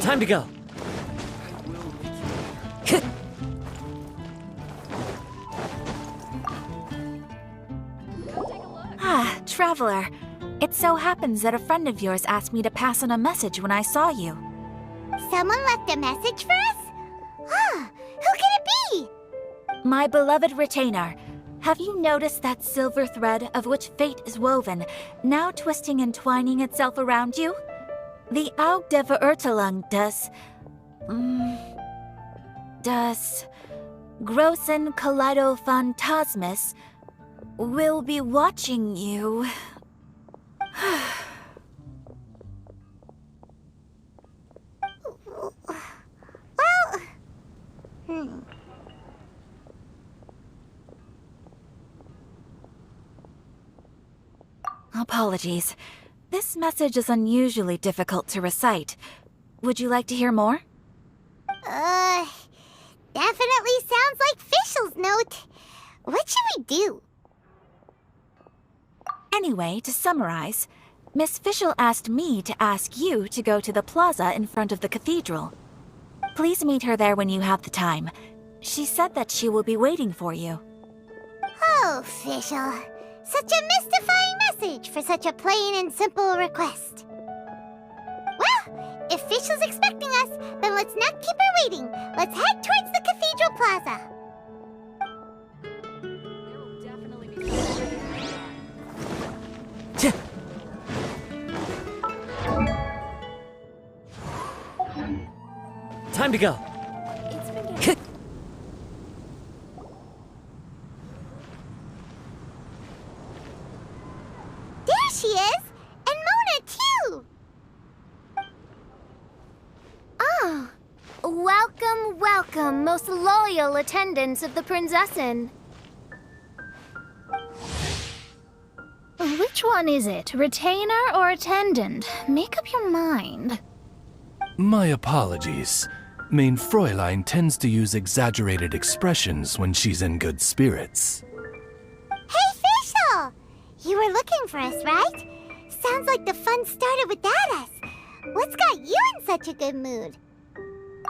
Time to go. Ah, Traveler. It so happens that a friend of yours asked me to pass on a message when I saw you. Someone left a message for us? Ah, who could it be? My beloved retainer, have you noticed that silver thread of which fate is woven, now twisting and twining itself around you? The Aug der Verurteilung does Großen Kaleido-Phantasmus will be watching you. Apologies. This message is unusually difficult to recite. Would you like to hear more? Definitely sounds like Fischl's note. What should we do? Anyway, to summarize, Miss Fischl asked me to ask you to go to the plaza in front of the cathedral. Please meet her there when you have the time. She said that she will be waiting for you. Oh, Fischl. Such a mystifying message for such a plain and simple request. Well, if Fischl's expecting us, then let's not keep her waiting. Let's head towards the cathedral plaza. There will definitely be Time to go. There she is! And Mona, too! Ah, welcome, welcome, most loyal attendants of the Prinzessin. Which one is it, retainer or attendant? Make up your mind. My apologies. Mein Fräulein tends to use exaggerated expressions when she's in good spirits. Hey, Fischl! You were looking for us, right? Sounds like the fun started without us. What's got you in such a good mood?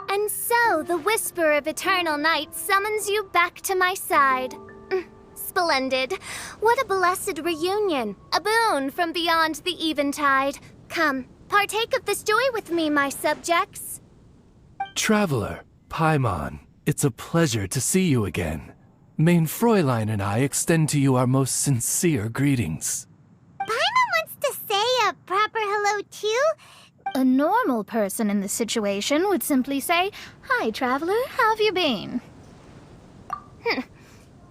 And so, the whisper of eternal night summons you back to my side. Splendid. What a blessed reunion. A boon from beyond the eventide. Come, partake of this joy with me, my subjects. Traveler, Paimon, it's a pleasure to see you again. Mein Fräulein and I extend to you our most sincere greetings. Paimon wants to say a proper hello, too? A normal person in this situation would simply say, "Hi, traveler, how have you been?"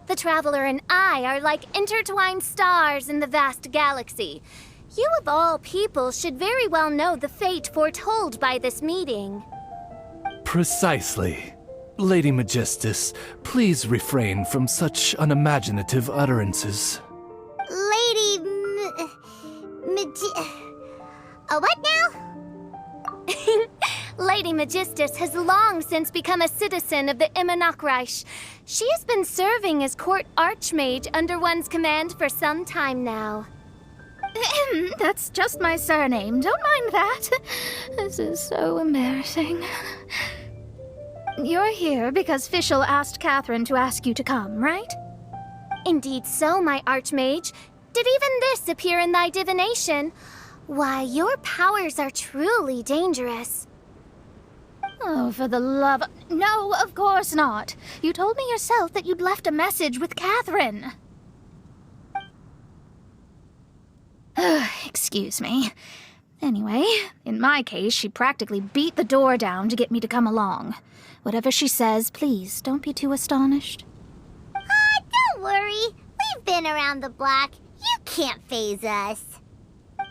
The traveler and I are like intertwined stars in the vast galaxy. You of all people should very well know the fate foretold by this meeting. Precisely. Lady Magistus, please refrain from such unimaginative utterances. Lady what now? Lady Magistus has long since become a citizen of the Immernachtreich. She has been serving as court archmage under one's command for some time now. That's just my surname. Don't mind that. This is so embarrassing. You're here because Fischl asked Catherine to ask you to come, right? Indeed so, my archmage. Did even this appear in thy divination? Why, your powers are truly dangerous. Oh, for the love... No, of course not. You told me yourself that you'd left a message with Catherine. Excuse me. Anyway, in my case, she practically beat the door down to get me to come along. Whatever she says, please, don't be too astonished. Don't worry. We've been around the block. You can't faze us.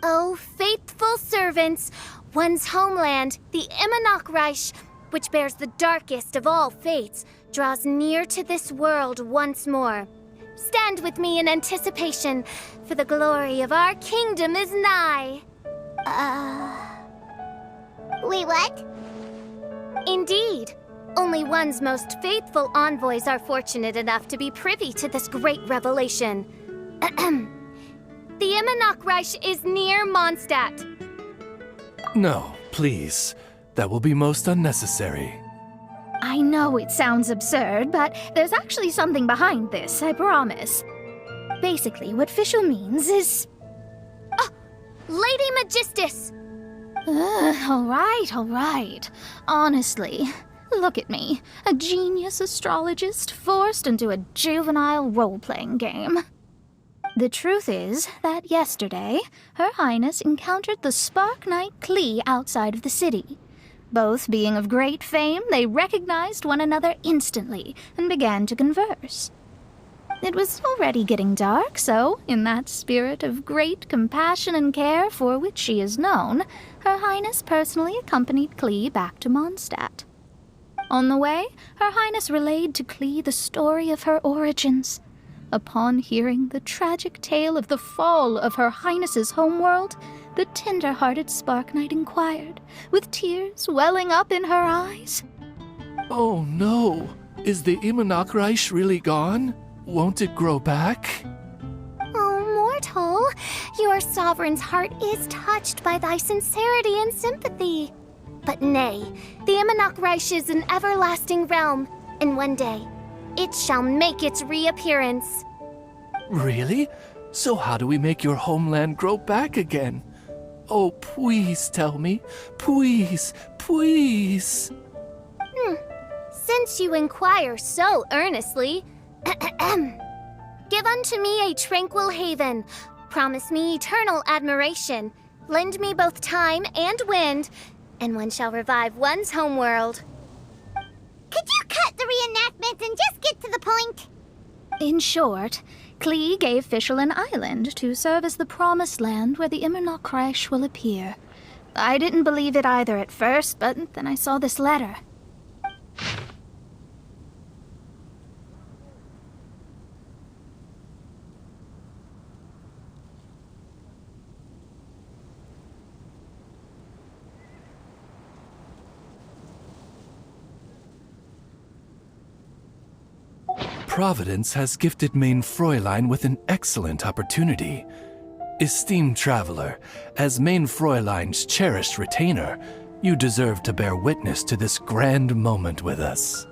Oh, faithful servants, one's homeland, the Immernachtreich, which bears the darkest of all fates, draws near to this world once more. Stand with me in anticipation, for the glory of our kingdom is nigh. Wait, what? Indeed. Only one's most faithful envoys are fortunate enough to be privy to this great revelation. The Immernachtreich is near Mondstadt. No, please. That will be most unnecessary. I know it sounds absurd, but there's actually something behind this, I promise. Basically, what Fischl means is... Oh, Lady Magistus! All right. Honestly, look at me. A genius astrologist forced into a juvenile role-playing game. The truth is that yesterday, Her Highness encountered the Spark Knight Klee outside of the city. Both being of great fame, they recognized one another instantly and began to converse. It was already getting dark, so, in that spirit of great compassion and care for which she is known, Her Highness personally accompanied Klee back to Mondstadt. On the way, Her Highness relayed to Klee the story of her origins. Upon hearing the tragic tale of the fall of Her Highness's homeworld, the tender-hearted Spark Knight inquired, with tears welling up in her eyes. Oh no! Is the Immunachreich really gone? Won't it grow back? Oh, mortal, your sovereign's heart is touched by thy sincerity and sympathy. But nay, the Immunachreich is an everlasting realm, and one day, it shall make its reappearance. Really? So how do we make your homeland grow back again? Oh, please tell me. Please, please. Since you inquire so earnestly, give unto me a tranquil haven. Promise me eternal admiration. Lend me both time and wind, and one shall revive one's homeworld. Could you cut the reenactment and just get to the point? In short, Klee gave Fischl an island to serve as the promised land where the Immunachreich will appear. I didn't believe it either at first, but then I saw this letter. Providence has gifted Main Fräulein with an excellent opportunity. Esteemed traveler, as Main Fräulein's cherished retainer, you deserve to bear witness to this grand moment with us.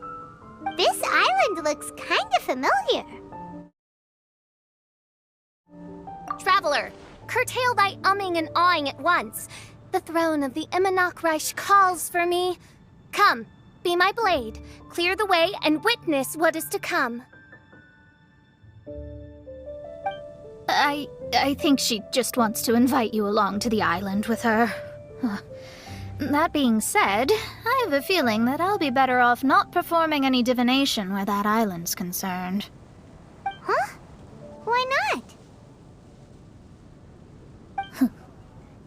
This island looks kinda familiar. Traveler, curtail thy umming and awing at once. The throne of the Immunachreich calls for me. Come, be my blade, clear the way, and witness what is to come. I think she just wants to invite you along to the island with her. That being said, I have a feeling that I'll be better off not performing any divination where that island's concerned. Huh? Why not?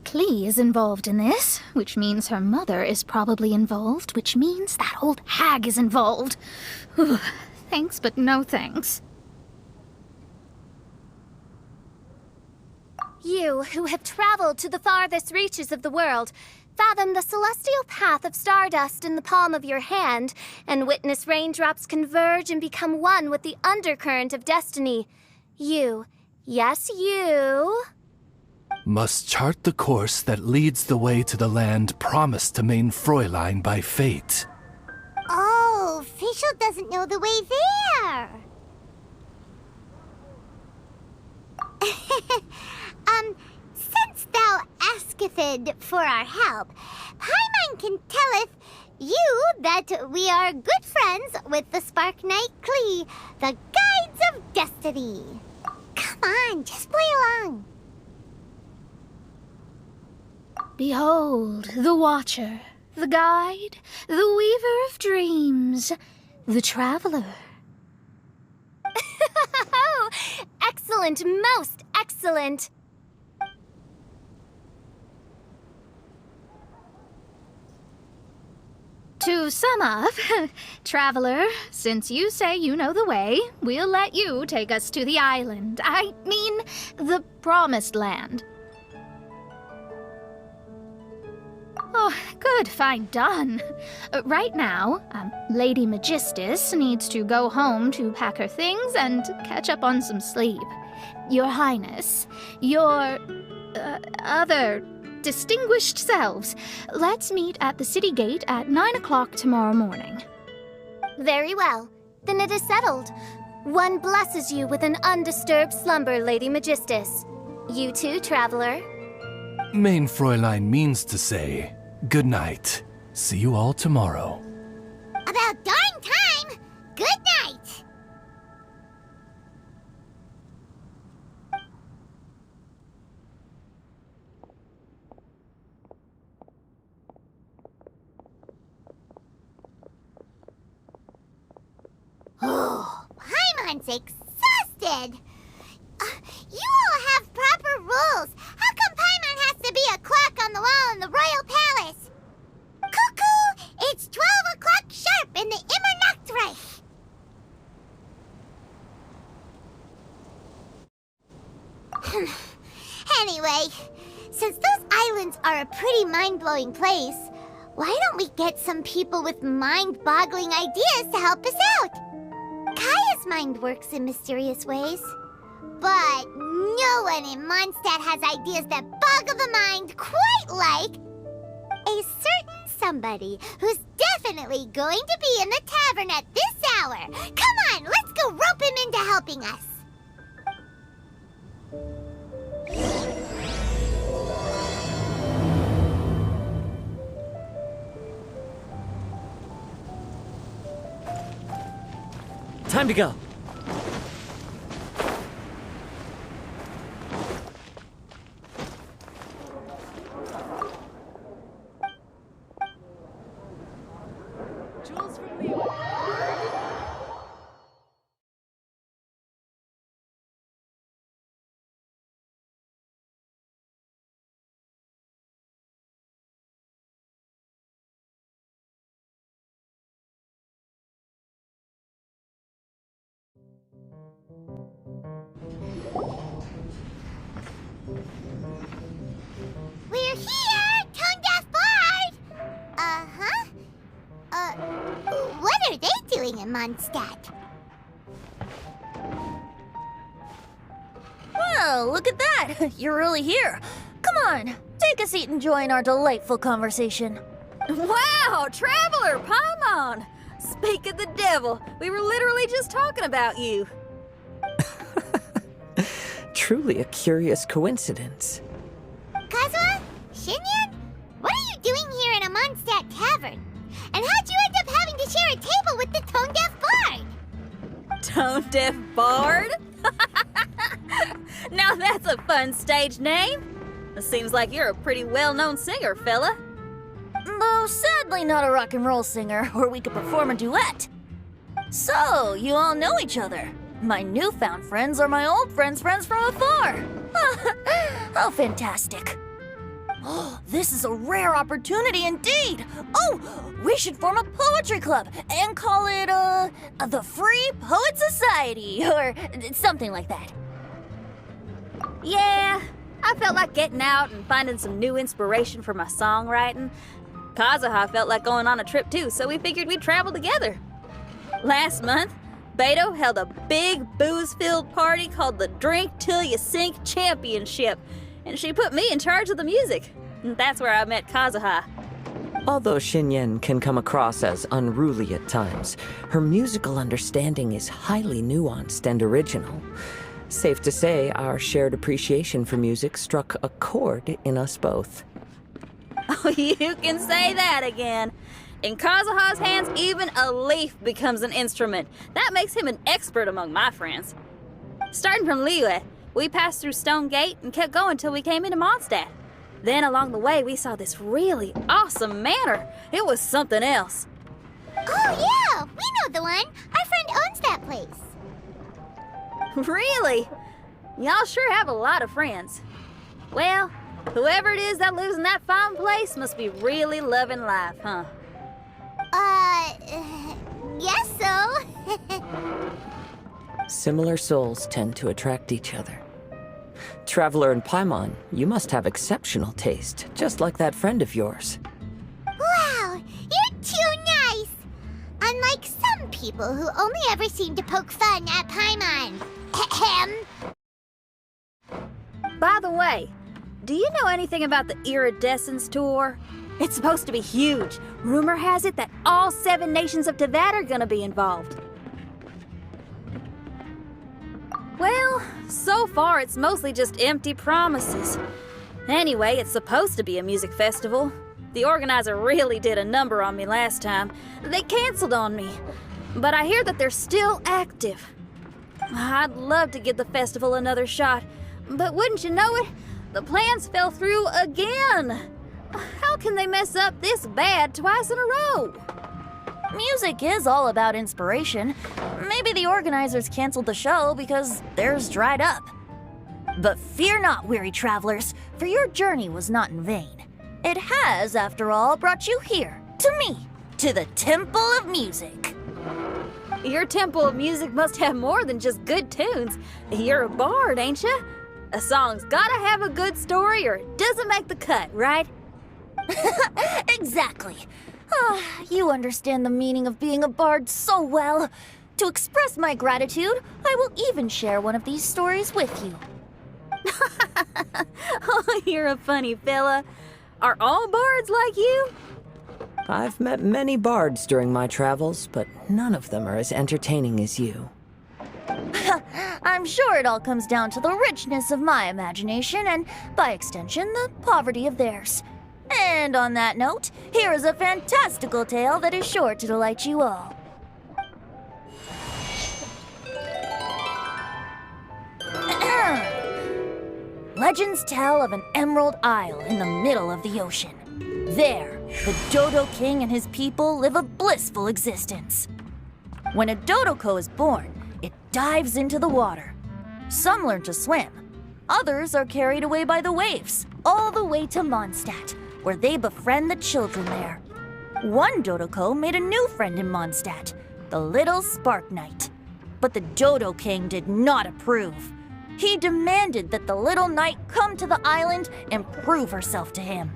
Klee is involved in this, which means her mother is probably involved, which means that old hag is involved. Thanks, but no thanks. You, who have traveled to the farthest reaches of the world, fathom the celestial path of stardust in the palm of your hand, and witness raindrops converge and become one with the undercurrent of destiny. You, yes, you... must chart the course that leads the way to the land promised to Main Fräulein by fate. Oh, Fischl doesn't know the way there. Since thou asketh for our help, Paimon can telleth you that we are good friends with the Spark Knight Klee, the Guides of Destiny. Come on, just play along. Behold, the Watcher, the Guide, the Weaver of Dreams, the Traveler. Excellent, most excellent! To sum up, Traveler, since you say you know the way, we'll let you take us to the island. I mean, the Promised Land. Oh, good, fine, done. Right now, Lady Magistus needs to go home to pack her things and catch up on some sleep. Your Highness, your... other distinguished selves. Let's meet at the city gate at 9 o'clock tomorrow morning. Very well. Then it is settled. One blesses you with an undisturbed slumber, Lady Magistus. You too, traveler. Main Fräulein means to say, good night. See you all tomorrow. About darn time! Good night! Oh, Paimon's exhausted! You all have proper rules. How come Paimon has to be a clock on the wall in the royal palace? Cuckoo! It's 12 o'clock sharp in the Immernachtreich! Anyway, since those islands are a pretty mind-blowing place, why don't we get some people with mind-boggling ideas to help us out? Kaya's mind works in mysterious ways. But no one in Mondstadt has ideas that boggle the mind quite like a certain somebody who's definitely going to be in the tavern at this hour. Come on, let's go rope him into helping us. Time to go. We're here, tone-deaf bard! Uh-huh. What are they doing in Mondstadt? Well, look at that! You're really here. Come on, take a seat and join our delightful conversation. Wow, Traveler, Paimon! Speak of the devil, we were literally just talking about you. Truly a curious coincidence. Kazuha? Shinyan? What are you doing here in a Mondstadt tavern? And how'd you end up having to share a table with the tone-deaf bard? Tone-deaf bard? Now that's a fun stage name. It seems like you're a pretty well-known singer, fella. Though sadly not a rock and roll singer, or we could perform a duet. So, you all know each other. My newfound friends are my old friends' friends from afar. How fantastic. Oh, this is a rare opportunity indeed. Oh, we should form a poetry club and call it, the Free Poet Society, or something like that. Yeah, I felt like getting out and finding some new inspiration for my songwriting. Kazuha felt like going on a trip too, so we figured we'd travel together. Last month, Beto held a big booze-filled party called the Drink Till You Sink Championship, and she put me in charge of the music. And that's where I met Kazuha. Although Shinyen can come across as unruly at times, her musical understanding is highly nuanced and original. Safe to say, our shared appreciation for music struck a chord in us both. Oh, you can say that again. In Kazuha's hands, even a leaf becomes an instrument. That makes him an expert among my friends. Starting from Liyue, we passed through Stone Gate and kept going till we came into Mondstadt. Then along the way, we saw this really awesome manor. It was something else. Oh yeah, we know the one. Our friend owns that place. Really? Y'all sure have a lot of friends. Well, whoever it is that lives in that fine place must be really loving life, huh? Guess so. Similar souls tend to attract each other. Traveler and Paimon, you must have exceptional taste, just like that friend of yours. Wow, you're too nice. Unlike some people who only ever seem to poke fun at Paimon. Ahem. By the way, do you know anything about the Iridescence Tour? It's supposed to be huge. Rumor has it that all 7 nations of Teyvat are gonna be involved. Well, so far it's mostly just empty promises. Anyway, it's supposed to be a music festival. The organizer really did a number on me last time. They canceled on me. But I hear that they're still active. I'd love to give the festival another shot, but wouldn't you know it, the plans fell through again. How can they mess up this bad twice in a row? Music is all about inspiration. Maybe the organizers canceled the show because theirs dried up. But fear not, weary travelers, for your journey was not in vain. It has, after all, brought you here, to me, to the Temple of Music. Your Temple of Music must have more than just good tunes. You're a bard, ain't ya? A song's gotta have a good story or it doesn't make the cut, right? Exactly. You understand the meaning of being a bard so well. To express my gratitude, I will even share one of these stories with you. Oh, you're a funny fella. Are all bards like you? I've met many bards during my travels, but none of them are as entertaining as you. I'm sure it all comes down to the richness of my imagination and, by extension, the poverty of theirs. And on that note, here is a fantastical tale that is sure to delight you all. Legends tell of an emerald isle in the middle of the ocean. There, the Dodo King and his people live a blissful existence. When a Dodoko is born, it dives into the water. Some learn to swim. Others are carried away by the waves, all the way to Mondstadt, where they befriend the children there. One Dodoko made a new friend in Mondstadt, the little Spark Knight. But the Dodo King did not approve. He demanded that the little knight come to the island and prove herself to him.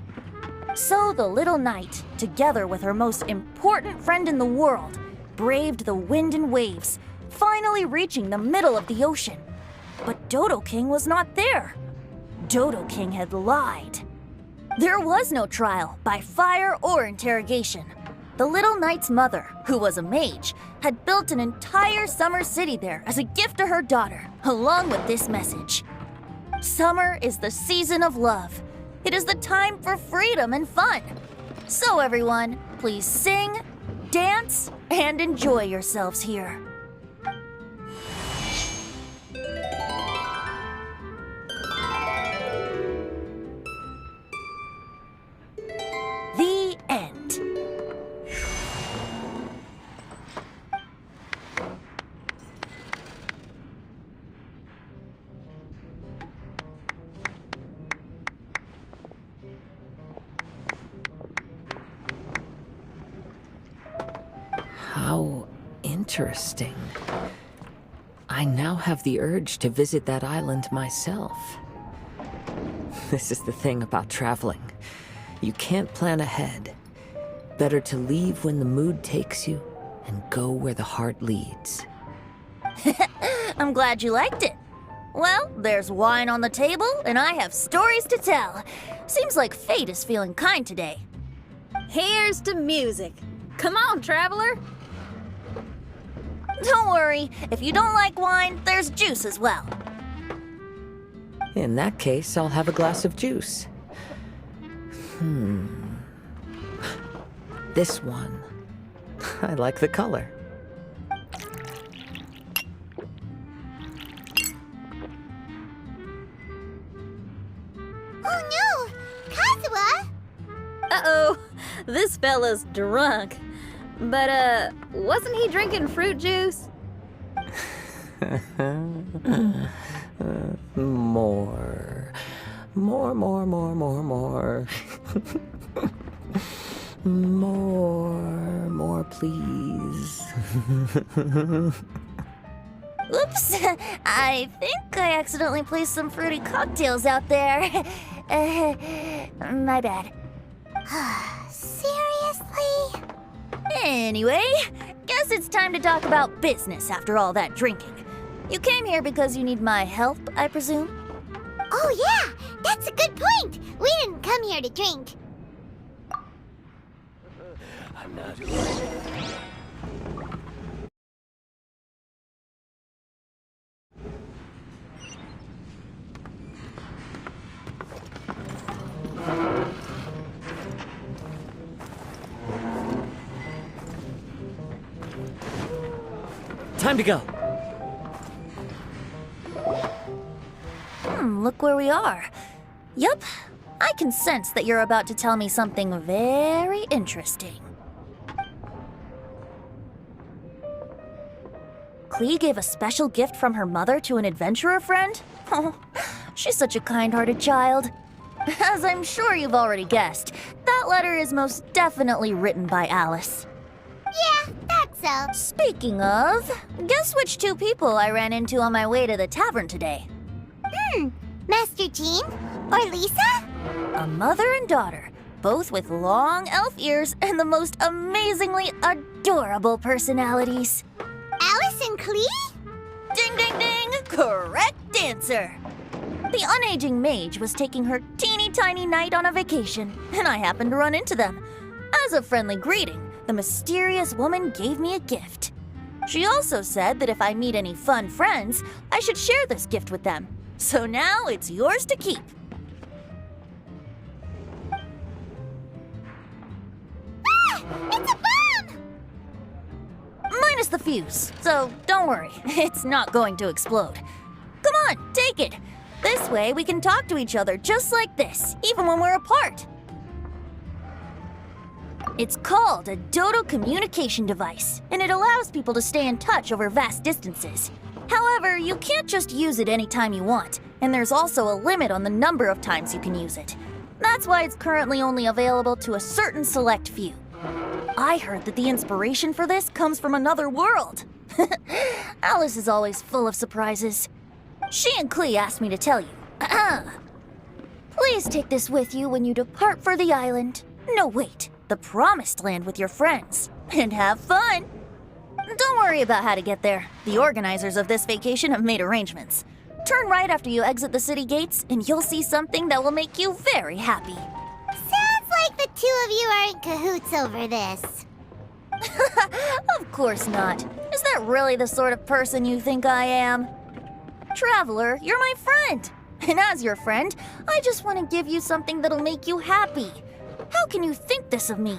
So the little knight, together with her most important friend in the world, braved the wind and waves, finally reaching the middle of the ocean. But Dodo King was not there. Dodo King had lied. There was no trial by fire or interrogation. The little knight's mother, who was a mage, had built an entire summer city there as a gift to her daughter, along with this message. Summer is the season of love. It is the time for freedom and fun. So everyone, please sing, dance, and enjoy yourselves here. The end. How interesting. I now have the urge to visit that island myself. This is the thing about traveling. You can't plan ahead. Better to leave when the mood takes you and go where the heart leads. I'm glad you liked it. Well, there's wine on the table, and I have stories to tell. Seems like fate is feeling kind today. Here's to music. Come on, traveler. Don't worry, if you don't like wine, there's juice as well. In that case, I'll have a glass of juice. This one. I like the color. Oh no! Kazuha! Uh-oh, this fella's drunk. But, wasn't he drinking fruit juice? More. More. More, please. Oops, I think I accidentally placed some fruity cocktails out there. My bad. Seriously? Anyway, guess it's time to talk about business after all that drinking. You came here because you need my help, I presume? Oh yeah! That's a good point. We didn't come here to drink. I'm not. Time to go. Look where we are. Yup, I can sense that you're about to tell me something very interesting. Klee gave a special gift from her mother to an adventurer friend? Oh, she's such a kind-hearted child. As I'm sure you've already guessed, that letter is most definitely written by Alice. Yeah, that's so. Speaking of, guess which two people I ran into on my way to the tavern today? Master Jean? Or Lisa? A mother and daughter, both with long elf ears and the most amazingly adorable personalities. Alice and Klee? Ding, ding, ding! Correct answer! The unaging mage was taking her teeny tiny knight on a vacation, and I happened to run into them. As a friendly greeting, the mysterious woman gave me a gift. She also said that if I meet any fun friends, I should share this gift with them. So now it's yours to keep. Ah! It's a bomb! Minus the fuse, so don't worry, it's not going to explode. Come on, take it. This way we can talk to each other just like this, even when we're apart. It's called a Dodo communication device, and it allows people to stay in touch over vast distances. However, you can't just use it anytime you want, and there's also a limit on the number of times you can use it. That's why it's currently only available to a certain select few. I heard that the inspiration for this comes from another world. Alice is always full of surprises. She and Klee asked me to tell you. Please take this with you when you depart for the island. No, wait, the Promised Land with your friends. And have fun! Don't worry about how to get there. The organizers of this vacation have made arrangements. Turn right after you exit the city gates, and you'll see something that will make you very happy. Sounds like the two of you are in cahoots over this. Of course not. Is that really the sort of person you think I am? Traveler, you're my friend. And as your friend, I just want to give you something that'll make you happy. How can you think this of me?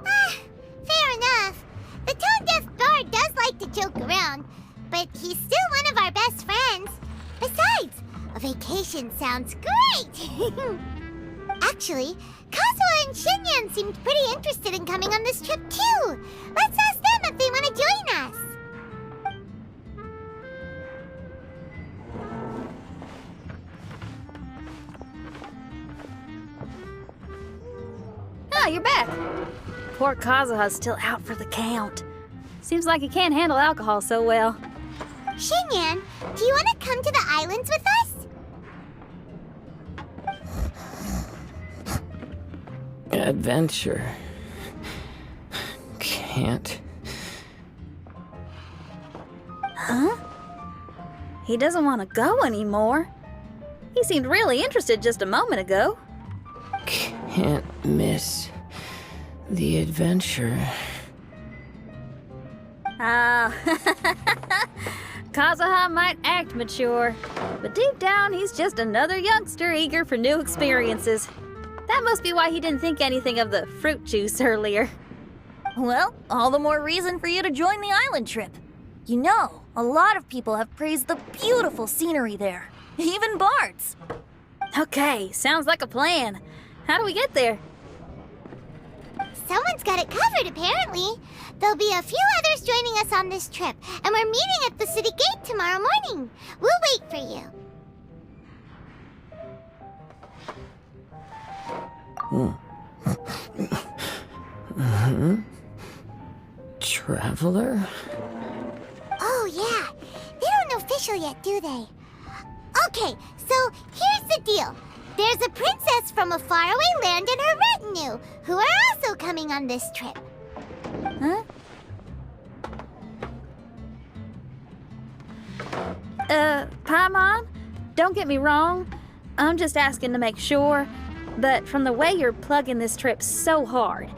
Fair enough. The tone-deaf bard does like to joke around, but he's still one of our best friends. Besides, a vacation sounds great! Actually, Kazuha and Shinyan seemed pretty interested in coming on this trip too. Let's ask them if they want to join us. Ah, you're back. Poor Kazuha's still out for the count. Seems like he can't handle alcohol so well. Shinyan, do you want to come to the islands with us? Adventure. Can't. Huh? He doesn't want to go anymore. He seemed really interested just a moment ago. Can't miss the adventure. Ah, Kazuha might act mature, but deep down he's just another youngster eager for new experiences. That must be why he didn't think anything of the fruit juice earlier. Well, all the more reason for you to join the island trip. You know, a lot of people have praised the beautiful scenery there. Even bards. Okay, sounds like a plan. How do we get there? Someone's got it covered, apparently. There'll be a few others joining us on this trip, and we're meeting at the city gate tomorrow morning. We'll wait for you. Traveler? Oh, yeah. They don't know official yet, do they? Okay, so here's the deal. There's a princess from a faraway land and her retinue, who are also coming on this trip. Huh? Paimon, don't get me wrong. I'm just asking to make sure, but from the way you're plugging this trip so hard,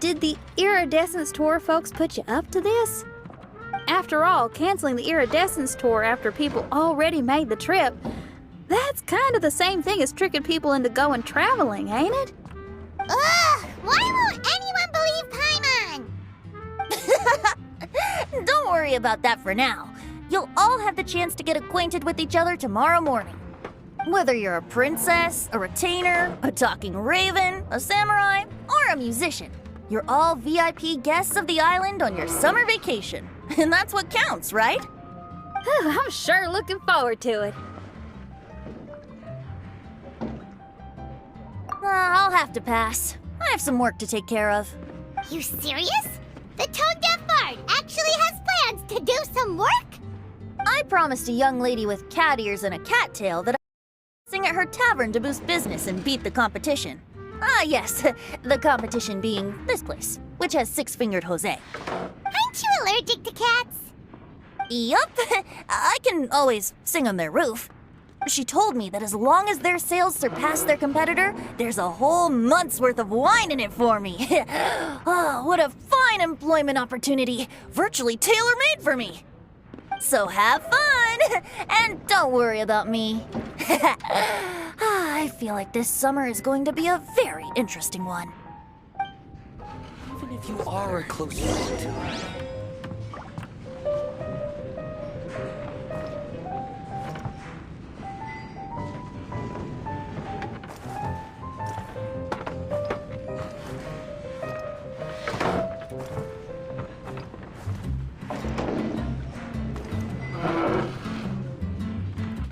did the Iridescence Tour folks put you up to this? After all, canceling the Iridescence Tour after people already made the trip, that's kind of the same thing as tricking people into going traveling, ain't it? Ugh! Why won't anyone believe Paimon? Don't worry about that for now. You'll all have the chance to get acquainted with each other tomorrow morning. Whether you're a princess, a retainer, a talking raven, a samurai, or a musician, you're all VIP guests of the island on your summer vacation. And that's what counts, right? I'm sure looking forward to it. I'll have to pass. I have some work to take care of. You serious? The tone-deaf bard actually has plans to do some work? I promised a young lady with cat ears and a cattail that I'd sing at her tavern to boost business and beat the competition. Ah, yes, the competition being this place, which has six-fingered Jose. Aren't you allergic to cats? Yup, I can always sing on their roof. She told me that as long as their sales surpass their competitor, there's a whole month's worth of wine in it for me. Oh, what a fine employment opportunity, virtually tailor-made for me. So have fun, and don't worry about me. I feel like this summer is going to be a very interesting one. Even if you are a close friend to her,